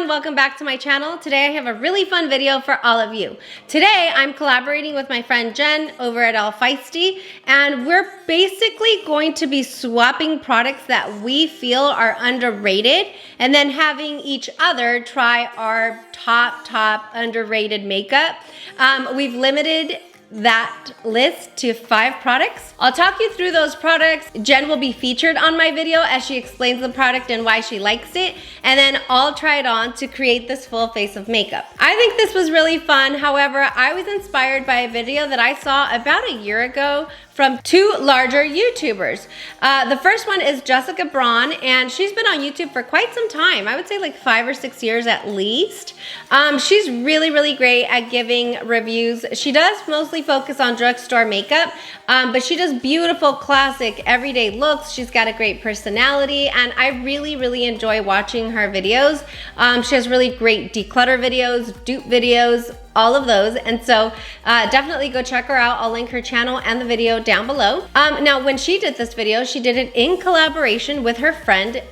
everyone, welcome back to my channel. Today I have a really fun video for all of you. Today I'm collaborating with my friend Jen over at Allfeisty, and we're basically going to be swapping products that we feel are underrated and then having each other try our top underrated makeup. We've limited that list to 5 products. I'll talk you through those products. Jen will be featured on my video as she explains the product and why she likes it, and then I'll try it on to create this full face of makeup. I think this was really fun. However, I was inspired by a video that I saw about a year ago from 2 larger YouTubers. The first one is Jessica Braun, and she's been on YouTube for quite some time. I would say like 5 or 6 years at least. She's really great at giving reviews. She does mostly focus on drugstore makeup, but she does beautiful, classic, everyday looks. She's got a great personality, and I really enjoy watching her videos. She has really great declutter videos, dupe videos, all of those, and so definitely go check her out. I'll link her channel and the video down below. Now, when she did this video, she did it in collaboration with her friend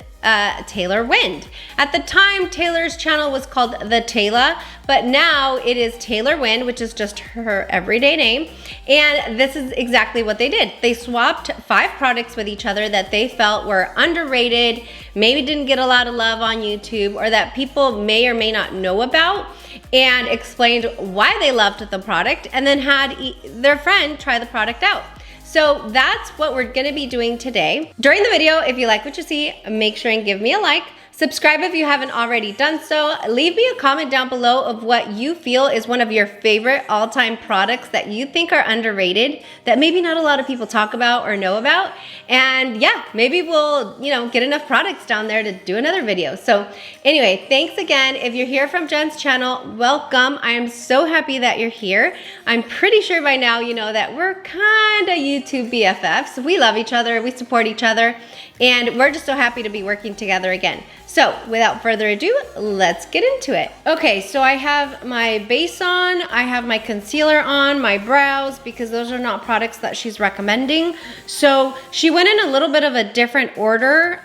Taylor Wynn. At the time, Taylor's channel was called The Taylor, but now it is Taylor Wynn, which is just her everyday name. And this is exactly what they did. They swapped 5 products with each other that they felt were underrated, maybe didn't get a lot of love on YouTube, or that people may or may not know about, and explained why they loved the product, and then had their friend try the product out. So that's what we're gonna be doing today. During the video, if you like what you see, make sure and give me a like. Subscribe if you haven't already done so. Leave me a comment down below of what you feel is one of your favorite all-time products that you think are underrated, that maybe not a lot of people talk about or know about. And yeah, maybe we'll, get enough products down there to do another video. So anyway, thanks again. If you're here from Jen's channel, welcome. I am so happy that you're here. I'm pretty sure by now you know that we're kind of YouTube BFFs. We love each other, we support each other, and we're just so happy to be working together again. So without further ado, let's get into it. Okay, so I have my base on, I have my concealer on, my brows, because those are not products that she's recommending. So she went in a little bit of a different order.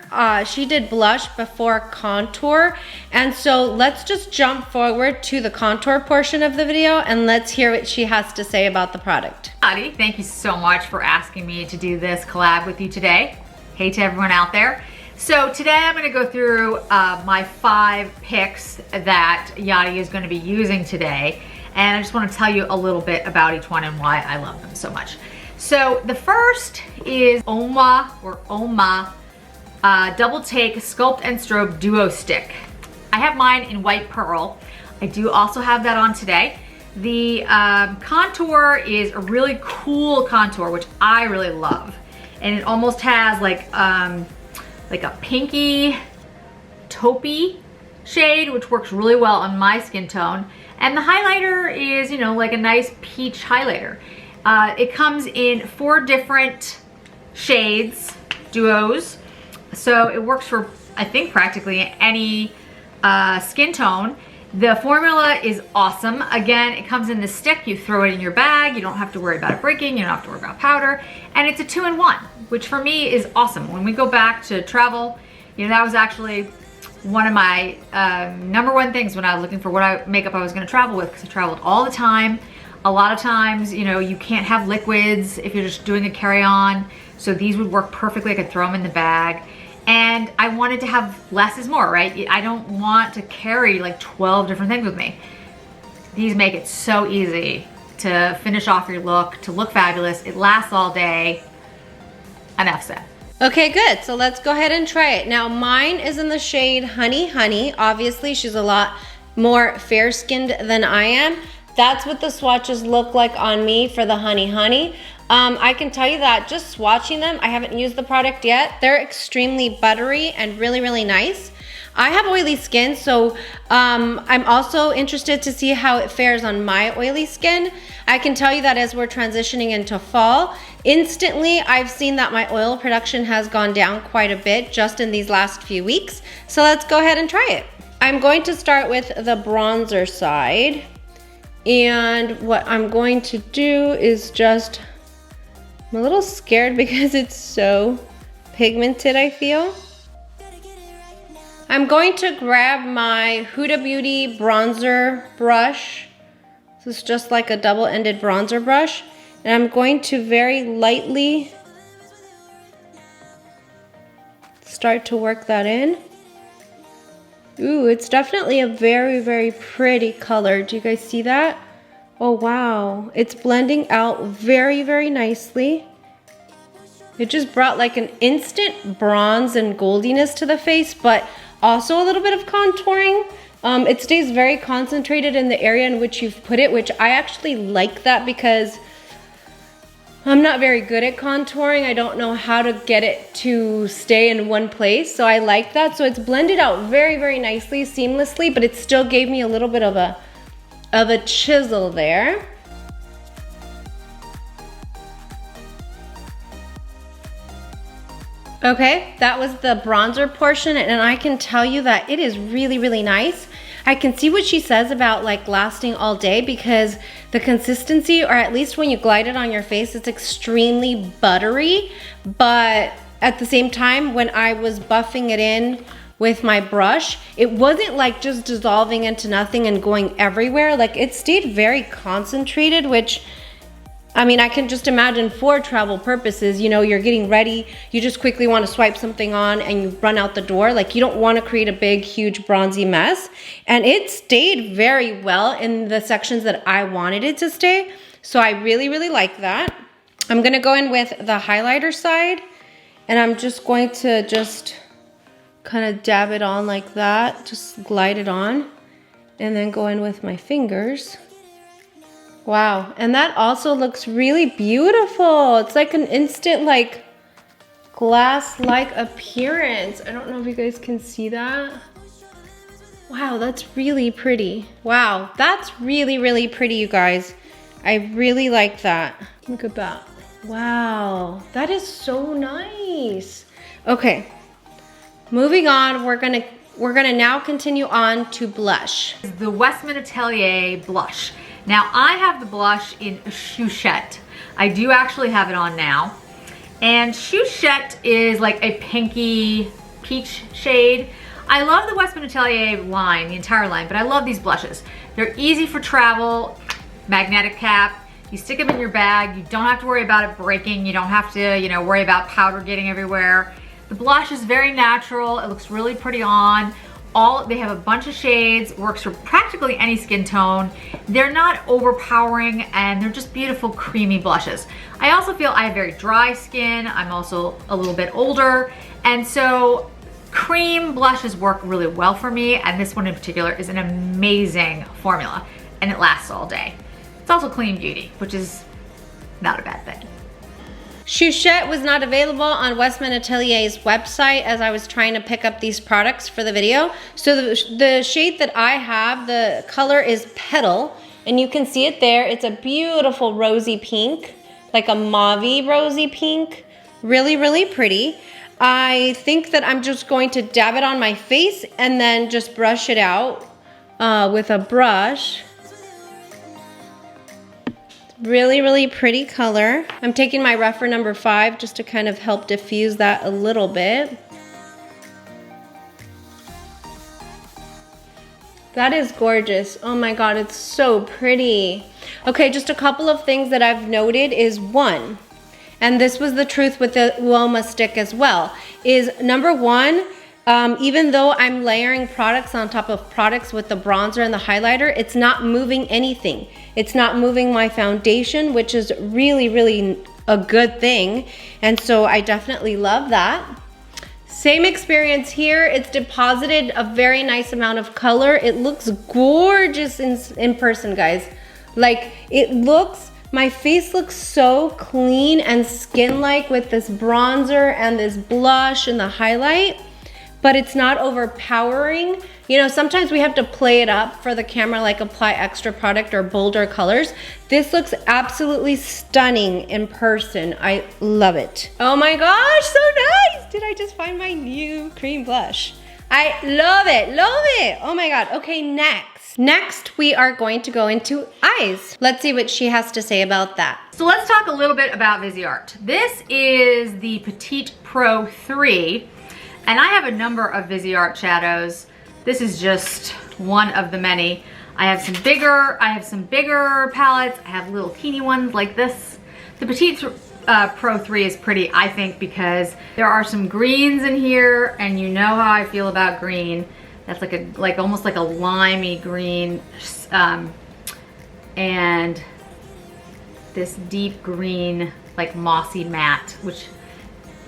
She did blush before contour. And so let's just jump forward to the contour portion of the video and let's hear what she has to say about the product. Yadi, thank you so much for asking me to do this collab with you today. Hey to everyone out there. So today I'm gonna go through my 5 picks that Yadi is gonna be using today. And I just wanna tell you a little bit about each one and why I love them so much. So the first is Uoma Double Take Sculpt and Strobe Duo Stick. I have mine in White Pearl. I do also have that on today. The contour is a really cool contour, which I really love. And it almost has like a pinky taupey shade, which works really well on my skin tone. And the highlighter is, like a nice peach highlighter. It comes in 4 different shades, duos. So it works for, I think, practically any skin tone. The formula is awesome. Again, it comes in the stick. You throw it in your bag. You don't have to worry about it breaking. You don't have to worry about powder. And it's a 2-in-1, which for me is awesome. When we go back to travel, that was actually one of my #1 things when I was looking for what makeup I was gonna travel with, because I traveled all the time. A lot of times, you can't have liquids if you're just doing a carry-on. So these would work perfectly. I could throw them in the bag. And I wanted to have less is more, right? I don't want to carry like 12 different things with me. These make it so easy to finish off your look, to look fabulous. It lasts all day. Enough said. Okay, good. So let's go ahead and try it. Now mine is in the shade Honey Honey. Obviously she's a lot more fair-skinned than I am. That's what the swatches look like on me for the Honey Honey. I can tell you that just swatching them, I haven't used the product yet. They're extremely buttery and really nice. I have oily skin, so I'm also interested to see how it fares on my oily skin. I can tell you that as we're transitioning into fall, instantly I've seen that my oil production has gone down quite a bit just in these last few weeks. So let's go ahead and try it. I'm going to start with the bronzer side. And what I'm going to do is just, I'm a little scared because it's so pigmented, I feel. I'm going to grab my Huda Beauty bronzer brush. This is just like a double-ended bronzer brush. And I'm going to very lightly start to work that in. Ooh, it's definitely a very, very pretty color. Do you guys see that? Oh, wow. It's blending out very, very nicely. It just brought like an instant bronze and goldiness to the face, but also a little bit of contouring. It stays very concentrated in the area in which you've put it, which I actually like that because I'm not very good at contouring. I don't know how to get it to stay in one place, so I like that. So it's blended out very, very nicely, seamlessly, but it still gave me a little bit of a chisel there. Okay, that was the bronzer portion, and I can tell you that it is really, really nice. I can see what she says about like lasting all day because the consistency, or at least when you glide it on your face, it's extremely buttery. But at the same time, when I was buffing it in with my brush, it wasn't like just dissolving into nothing and going everywhere. Like it stayed very concentrated, which I mean, I can just imagine for travel purposes, you know, you're getting ready, you just quickly want to swipe something on and you run out the door. Like you don't want to create a big, huge bronzy mess. And it stayed very well in the sections that I wanted it to stay. So I really, really like that. I'm going to go in with the highlighter side and I'm just going to just kind of dab it on like that. Just glide it on and then go in with my fingers. Wow, and that also looks really beautiful. It's like an instant like glass-like appearance. I don't know if you guys can see that. Wow, that's really pretty. Wow, that's really, really pretty, you guys. I really like that. Look at that. Wow, that is so nice. Okay, moving on, we're gonna now continue on to blush. The Westman Atelier blush. Now I have the blush in Chouchette. I do actually have it on now. And Chouchette is like a pinky peach shade. I love the Westman Atelier line, the entire line, but I love these blushes. They're easy for travel, magnetic cap. You stick them in your bag. You don't have to worry about it breaking. You don't have to, you know, worry about powder getting everywhere. The blush is very natural. It looks really pretty on. They have a bunch of shades, works for practically any skin tone. They're not overpowering and they're just beautiful creamy blushes. I also feel I have very dry skin. I'm also a little bit older. And so cream blushes work really well for me. And this one in particular is an amazing formula and it lasts all day. It's also clean beauty, which is not a bad thing. Chouchette was not available on Westman Atelier's website as I was trying to pick up these products for the video. So the shade that I have, the color is Petal, and you can see it there. It's a beautiful rosy pink, like a mauve-y rosy pink. Really, really pretty. I think that I'm just going to dab it on my face and then just brush it out with a brush. Really, really pretty color. I'm taking my Rephr number 5 just to kind of help diffuse that a little bit. That is gorgeous. Oh my God, it's so pretty. Okay, just a couple of things that I've noted is one, and this was the truth with the Uoma stick as well, is number one, even though I'm layering products on top of products with the bronzer and the highlighter, it's not moving anything. It's not moving my foundation, which is really, really a good thing. And so I definitely love that. Same experience here. It's deposited a very nice amount of color. It looks gorgeous in person, guys. Like my face looks so clean and skin-like with this bronzer and this blush and the highlight, but it's not overpowering. You know, sometimes we have to play it up for the camera, like apply extra product or bolder colors. This looks absolutely stunning in person. I love it. Oh my gosh, so nice. Did I just find my new cream blush? I love it, love it. Oh my God, okay, Next, we are going to go into eyes. Let's see what she has to say about that. So let's talk a little bit about Viseart. This is the Petite Pro 3. And I have a number of Viseart shadows. This is just one of the many. I have some bigger palettes. I have little teeny ones like this. The Petite Pro 3 is pretty, I think, because there are some greens in here, and you know how I feel about green. That's like almost like a limey green, and this deep green, like mossy matte, which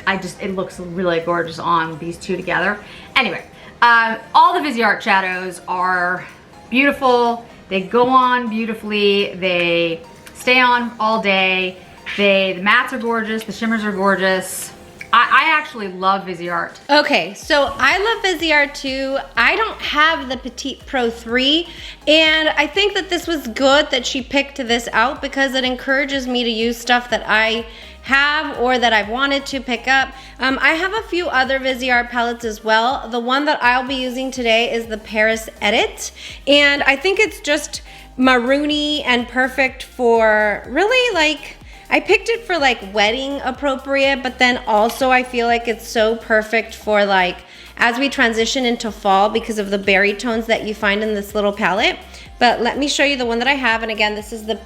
it looks really gorgeous on these two together. Anyway, all the Viseart shadows are beautiful. They go on beautifully. They stay on all day. The mattes are gorgeous. The shimmers are gorgeous. I actually love Viseart. Okay, so I love Viseart too. I don't have the Petite Pro 3, and I think that this was good that she picked this out because it encourages me to use stuff that I have or that I've wanted to pick up. I have a few other Viseart palettes as well. The one that I'll be using today is the Paris Edit, and I think it's just maroony and perfect for really like, I picked it for like wedding appropriate, but then also I feel like it's so perfect for like as we transition into fall because of the berry tones that you find in this little palette. But let me show you the one that I have, and again, this is the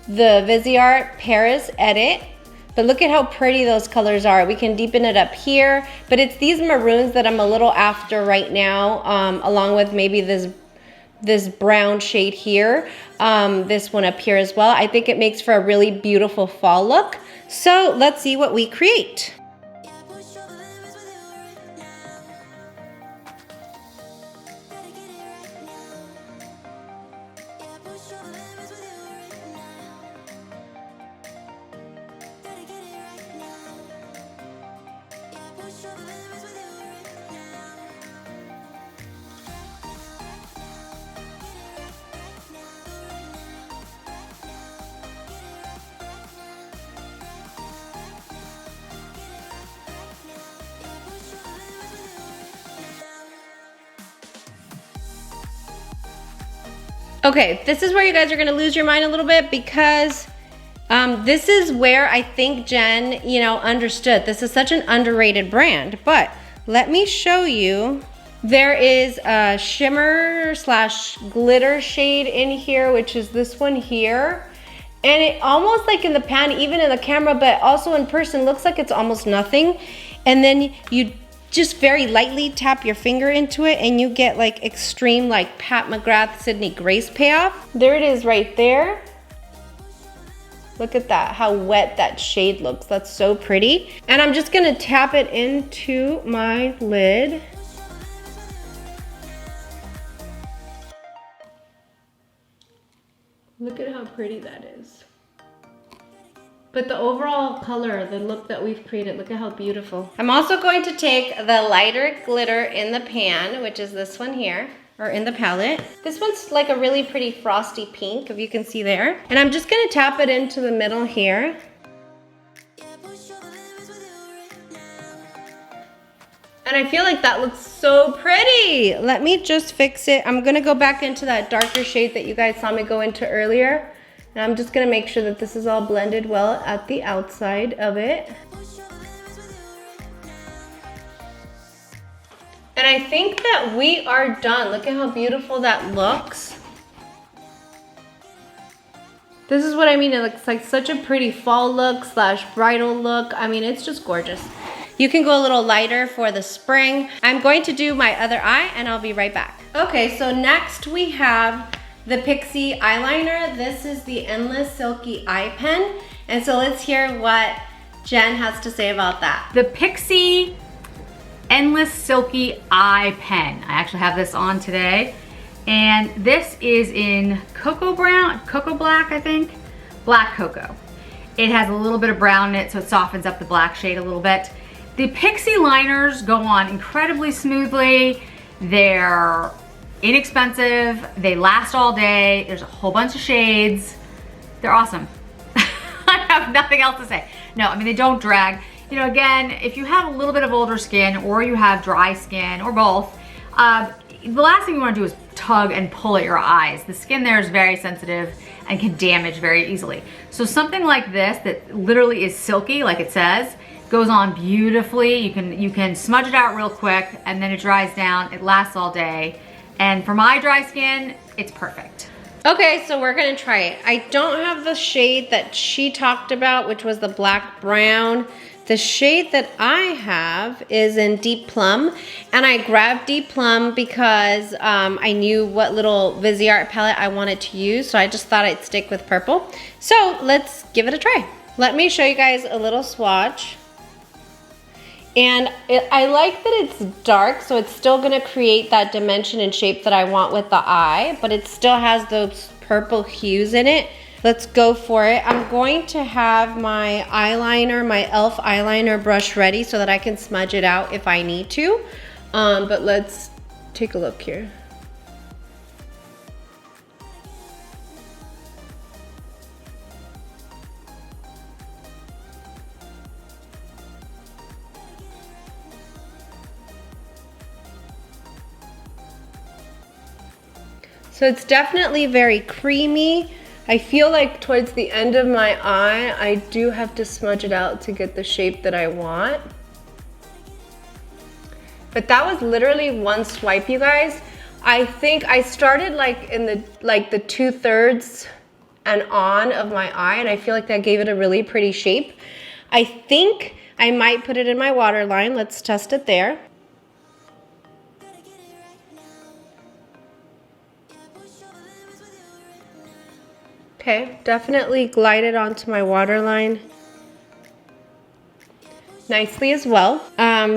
Viseart Paris Edit. But look at how pretty those colors are. We can deepen it up here, but it's these maroons that I'm a little after right now, along with maybe this brown shade here, this one up here as well. I think it makes for a really beautiful fall look. So let's see what we create. Okay, this is where you guys are gonna lose your mind a little bit because this is where I think Jen, understood. This is such an underrated brand, but let me show you. There is a shimmer / glitter shade in here, which is this one here. And it almost like in the pan, even in the camera, but also in person, looks like it's almost nothing. And then you just very lightly tap your finger into it and you get like extreme like Pat McGrath, Sydney Grace payoff. There it is right there. Look at that, how wet that shade looks. That's so pretty. And I'm just gonna tap it into my lid. Look at how pretty that is. But the overall color, the look that we've created, look at how beautiful. I'm also going to take the lighter glitter in the pan, which is this one here, or in the palette. This one's like a really pretty frosty pink, if you can see there. And I'm just gonna tap it into the middle here. And I feel like that looks so pretty. Let me just fix it. I'm gonna go back into that darker shade that you guys saw me go into earlier. And I'm just gonna make sure that this is all blended well at the outside of it. And I think that we are done. Look at how beautiful that looks. This is what I mean, it looks like such a pretty fall look / bridal look. I mean, it's just gorgeous. You can go a little lighter for the spring. I'm going to do my other eye and I'll be right back. Okay, so next we have the Pixi eyeliner. This is the Endless Silky Eye Pen. And so let's hear what Jen has to say about that. The Pixi Endless Silky Eye Pen. I actually have this on today. And this is in cocoa black, I think. Black cocoa. It has a little bit of brown in it, so it softens up the black shade a little bit. The Pixi liners go on incredibly smoothly. They're inexpensive, they last all day, there's a whole bunch of shades. They're awesome. I have nothing else to say. No, I mean, they don't drag. You know, again, if you have a little bit of older skin or you have dry skin or both, the last thing you want to do is tug and pull at your eyes. The skin there is very sensitive and can damage very easily. So something like this that literally is silky, like it says, goes on beautifully. You can smudge it out real quick and then it dries down. It lasts all day. And for my dry skin, it's perfect. Okay, so we're gonna try it. I don't have the shade that she talked about, which was the black brown. The shade that I have is in Deep Plum, and I grabbed Deep Plum because I knew what little Viseart palette I wanted to use, so I just thought I'd stick with purple. So let's give it a try. Let me show you guys a little swatch. And I like that it's dark, so it's still gonna create that dimension and shape that I want with the eye, but it still has those purple hues in it. Let's go for it. I'm going to have my eyeliner, my e.l.f. eyeliner brush ready so that I can smudge it out if I need to. But let's take a look here. So it's definitely very creamy. I feel like towards the end of my eye, I do have to smudge it out to get the shape that I want. But that was literally one swipe, you guys. I think I started like in the 2/3 and on of my eye, and I feel like that gave it a really pretty shape. I think I might put it in my waterline. Let's test it there. Okay, definitely glided onto my waterline nicely as well.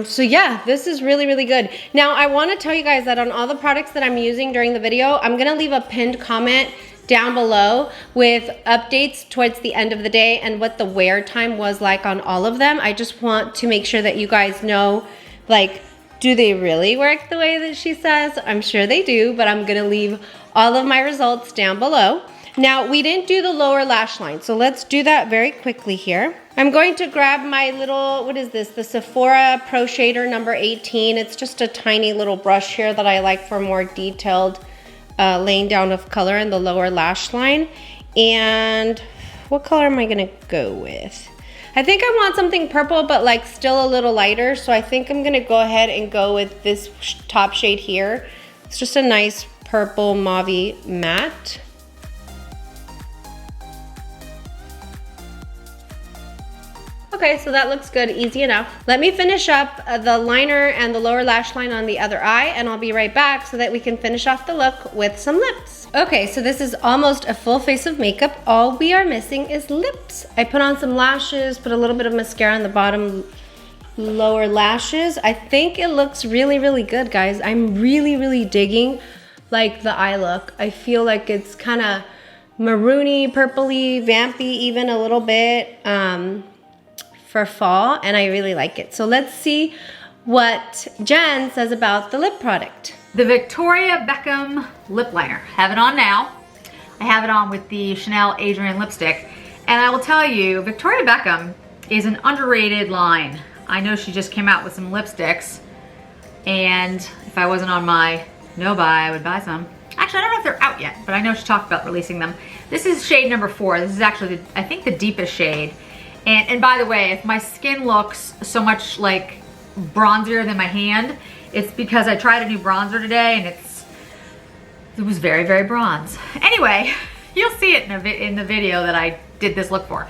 So yeah, this is really, really good. Now I want to tell you guys that on all the products that I'm using during the video, I'm gonna leave a pinned comment down below with updates towards the end of the day and what the wear time was like on all of them. I just want to make sure that you guys know, like, do they really work the way that she says? I'm sure they do, but I'm gonna leave all of my results down below. Now, we didn't do the lower lash line, so let's do that very quickly here. I'm going to grab my little, what is this? The Sephora Pro Shader number 18. It's just a tiny little brush here that I like for more detailed laying down of color in the lower lash line. And what color am I gonna go with? I think I want something purple, but like still a little lighter. So I think I'm gonna go ahead and go with this top shade here. It's just a nice purple mauve-y matte. Okay, so that looks good, easy enough. Let me finish up the liner and the lower lash line on the other eye, and I'll be right back so that we can finish off the look with some lips. Okay, so this is almost a full face of makeup. All we are missing is lips. I put on some lashes, put a little bit of mascara on the bottom lower lashes. I think it looks really, really good, guys. I'm really, really digging like the eye look. I feel like it's kind of maroony, purpley, vampy even a little bit. For fall, and I really like it. So let's see what Jen says about the lip product. The Victoria Beckham lip liner. Have it on now. I have it on with the Chanel Adrian lipstick, and I will tell you, Victoria Beckham is an underrated line. I know she just came out with some lipsticks, and if I wasn't on my no buy, I would buy some. Actually, I don't know if they're out yet, but I know she talked about releasing them. This is shade number 4. This is actually, I think, the deepest shade. And by the way, if my skin looks so much like bronzier than my hand, it's because I tried a new bronzer today and it was very, very bronze. Anyway, you'll see it in the video that I did this look for.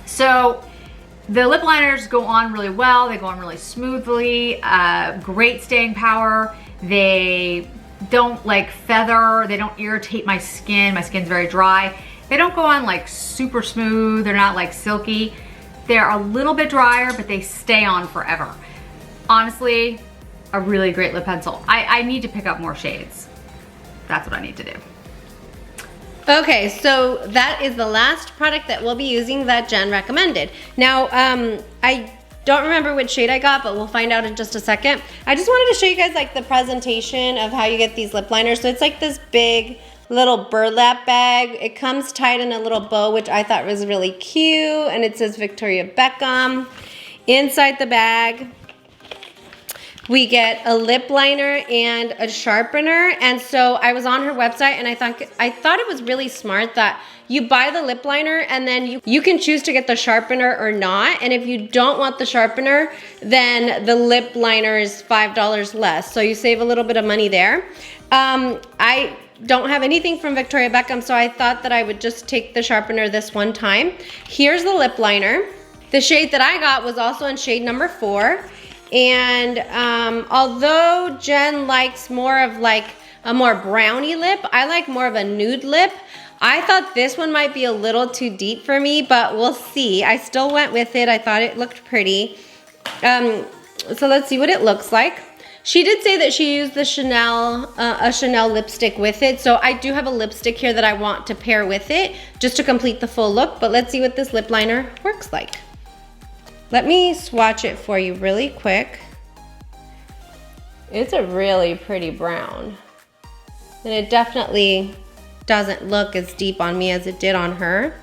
So the lip liners go on really well. They go on really smoothly, great staying power. They don't like feather, they don't irritate my skin. My skin's very dry. They don't go on like super smooth, they're not like silky. They're a little bit drier, but they stay on forever. Honestly, a really great lip pencil. I need to pick up more shades. That's what I need to do. Okay, so that is the last product that we'll be using that Jen recommended. Now, I don't remember which shade I got, but we'll find out in just a second. I just wanted to show you guys like the presentation of how you get these lip liners. So it's like this big little burlap bag. It comes tied in a little bow, which I thought was really cute, and it says Victoria Beckham inside the bag. we get a lip liner and a sharpener. And so I was on her website and I thought it was really smart that you buy the lip liner and then you can choose to get the sharpener or not. And if you don't want the sharpener, then the lip liner is $5 less. So you save a little bit of money there. I don't have anything from Victoria Beckham, so I thought that I would just take the sharpener this one time. Here's the lip liner. The shade that I got was also in shade number 4. And although Jen likes more of like a more brownie lip, I like more of a nude lip. I thought this one might be a little too deep for me, but we'll see. I still went with it. I thought it looked pretty. So let's see what it looks like. She did say that she used the Chanel, a Chanel lipstick with it. So I do have a lipstick here that I want to pair with it just to complete the full look. But let's see what this lip liner works like. Let me swatch it for you really quick. It's a really pretty brown. And it definitely doesn't look as deep on me as it did on her.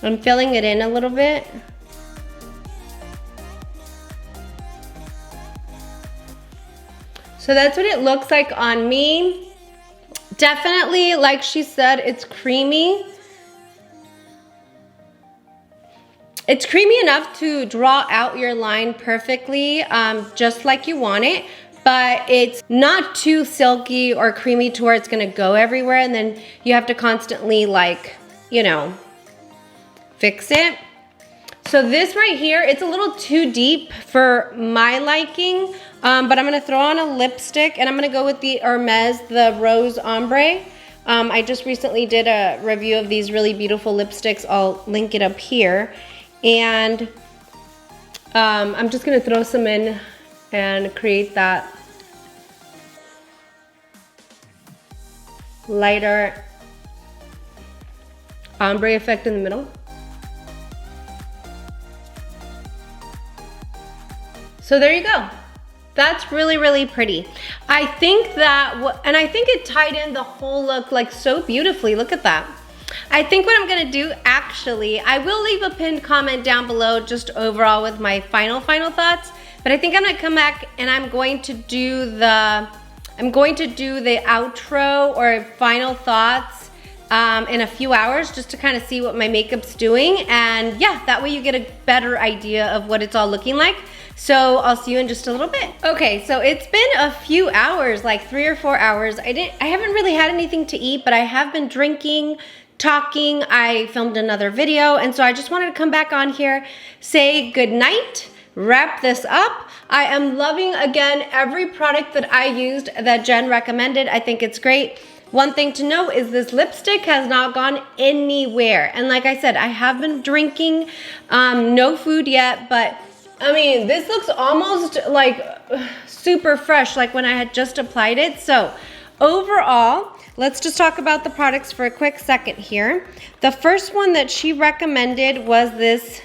I'm filling it in a little bit. So that's what it looks like on me. Definitely, like she said, it's creamy. It's creamy enough to draw out your line perfectly, just like you want it, but it's not too silky or creamy to where it's gonna go everywhere and then you have to constantly, like, you know, fix it. So this right here, it's a little too deep for my liking, but I'm gonna throw on a lipstick and I'm gonna go with the Hermes, the Rose Ombre. I just recently did a review of these really beautiful lipsticks. I'll link it up here. And I'm just gonna throw some in and create that lighter ombre effect in the middle. So there you go. That's really, really pretty. I think that, and I think it tied in the whole look like so beautifully. Look at that. I think what I'm gonna do, actually, I will leave a pinned comment down below just overall with my final thoughts, but I think I'm gonna come back and I'm going to do the outro or final thoughts in a few hours just to kind of see what my makeup's doing. And yeah, that way you get a better idea of what it's all looking like. So I'll see you in just a little bit. Okay, so it's been a few hours, like 3 or 4 hours. I haven't really had anything to eat, but I have been drinking, talking. I filmed another video, and so I just wanted to come back on here, say good night, wrap this up. I am loving, again, every product that I used that Jen recommended. I think it's great. One thing to note is this lipstick has not gone anywhere. And like I said, I have been drinking, no food yet, but I mean, this looks almost like super fresh, like when I had just applied it. So overall, let's just talk about the products for a quick second here. The first one that she recommended was this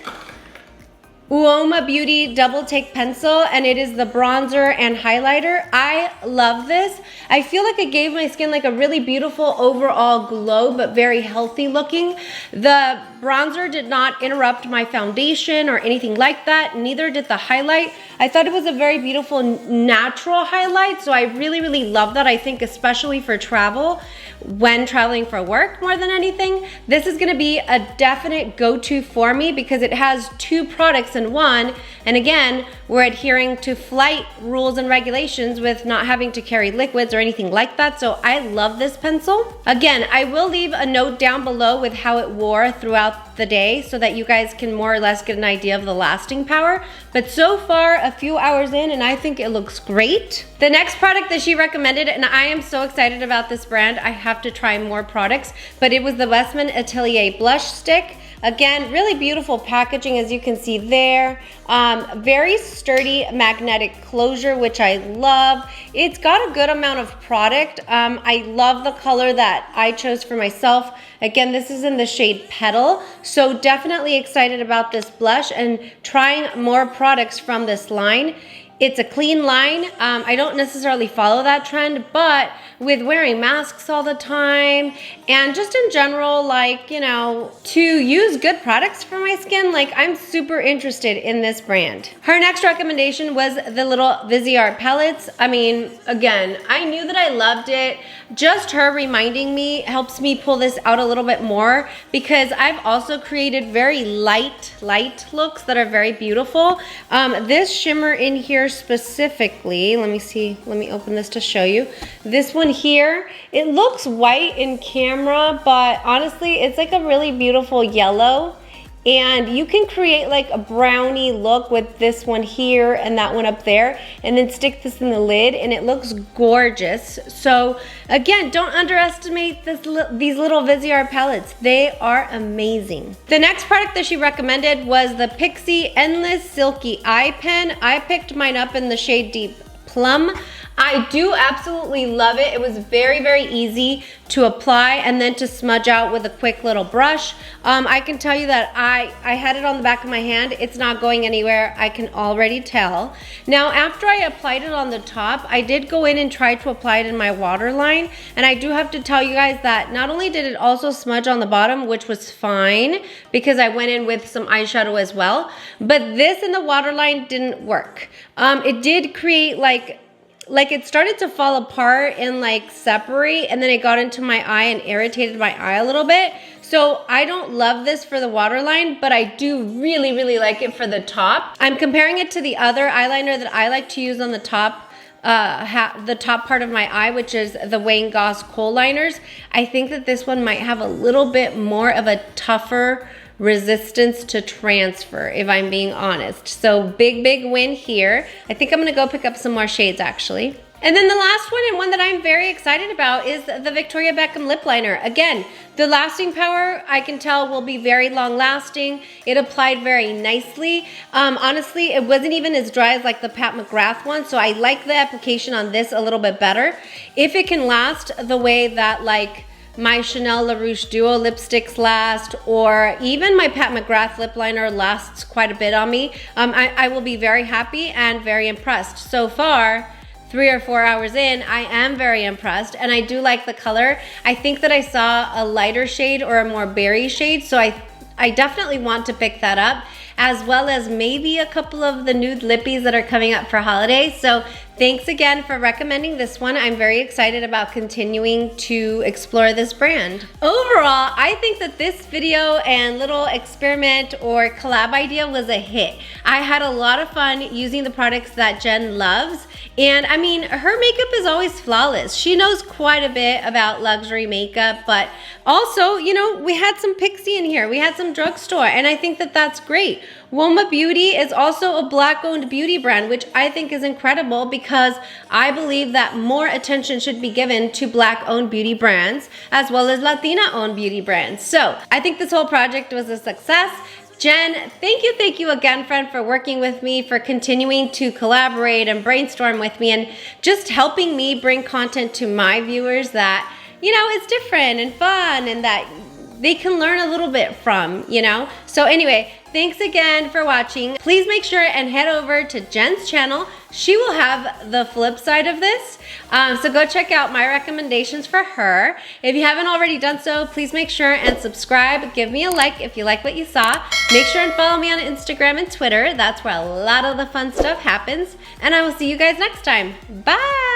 Uoma Beauty Double Take Pencil, and it is the bronzer and highlighter. I love this. I feel like it gave my skin like a really beautiful overall glow, but very healthy looking. The bronzer did not interrupt my foundation or anything like that, neither did the highlight. I thought it was a very beautiful natural highlight, so I really, really love that. I think especially for travel, when traveling for work more than anything, this is gonna be a definite go-to for me because it has 2 products in one. And again, we're adhering to flight rules and regulations with not having to carry liquids or anything like that. So I love this pencil. Again, I will leave a note down below with how it wore throughout the day so that you guys can more or less get an idea of the lasting power. But so far, a few hours in, and I think it looks great. The next product that she recommended, and I am so excited about this brand, I have to try more products, but it was the Westman Atelier Blush Stick. Again, really beautiful packaging, as you can see there. Very sturdy magnetic closure, which I love. It's got a good amount of product. I love the color that I chose for myself. Again, this is in the shade Petal. So definitely excited about this blush and trying more products from this line. It's a clean line. I don't necessarily follow that trend, but with wearing masks all the time and just in general, like, you know, to use good products for my skin, like I'm super interested in this brand. Her next recommendation was the little Viseart palettes. I mean, again, I knew that I loved it. Just her reminding me helps me pull this out a little bit more because I've also created very light looks that are very beautiful. This shimmer in here specifically, let me see, let me open this to show you. This one here, it looks white in camera, but honestly, it's like a really beautiful yellow. And you can create like a brownie look with this one here and that one up there, and then stick this in the lid and it looks gorgeous. So again, don't underestimate these little Viseart palettes. They are amazing. The next product that she recommended was the Pixi Silky Eye Pen. I picked mine up in the shade Deep Plum. I do absolutely love it. It was very, very easy to apply and then to smudge out with a quick little brush. I can tell you that I had it on the back of my hand. It's not going anywhere. I can already tell. Now, after I applied it on the top, I did go in and try to apply it in my waterline. And I do have to tell you guys that not only did it also smudge on the bottom, which was fine because I went in with some eyeshadow as well, but this in the waterline didn't work. It did create like it started to fall apart and like separate, and then it got into my eye and irritated my eye a little bit. So I don't love this for the waterline, but I do really, really like it for the top. I'm comparing it to the other eyeliner that I like to use on the top part of my eye, which is the Wayne Goss Kohl liners. I think that this one might have a little bit more of a tougher resistance to transfer, if I'm being honest. So big win here. I think I'm gonna go pick up some more shades actually. And then the last one, and one that I'm very excited about, is the Victoria Beckham lip liner. Again, the lasting power, I can tell, will be very long lasting. It applied very nicely. Honestly, it wasn't even as dry as like the Pat McGrath one, so I like the application on this a little bit better. If it can last the way that like my Chanel La Rouge Duo lipsticks last, or even my Pat McGrath lip liner lasts quite a bit on me, I will be very happy and very impressed. So far, 3 or 4 hours in, I am very impressed, and I do like the color. I think that I saw a lighter shade or a more berry shade, so I definitely want to pick that up, as well as maybe a couple of the nude lippies that are coming up for holiday. So thanks again for recommending this one. I'm very excited about continuing to explore this brand. Overall, I think that this video and little experiment or collab idea was a hit. I had a lot of fun using the products that Jen loves. And I mean, her makeup is always flawless. She knows quite a bit about luxury makeup, but also, you know, we had some Pixi in here. We had some drugstore, and I think that that's great. Uoma Beauty is also a Black-owned beauty brand, which I think is incredible because I believe that more attention should be given to Black-owned beauty brands as well as Latina-owned beauty brands. So I think this whole project was a success. Jen, thank you again, friend, for working with me, for continuing to collaborate and brainstorm with me, and just helping me bring content to my viewers that, you know, it's different and fun and that they can learn a little bit from, you know? So anyway, thanks again for watching. Please make sure and head over to Jen's channel. She will have the flip side of this. So go check out my recommendations for her. If you haven't already done so, please make sure and subscribe. Give me a like if you like what you saw. Make sure and follow me on Instagram and Twitter. That's where a lot of the fun stuff happens. And I will see you guys next time. Bye.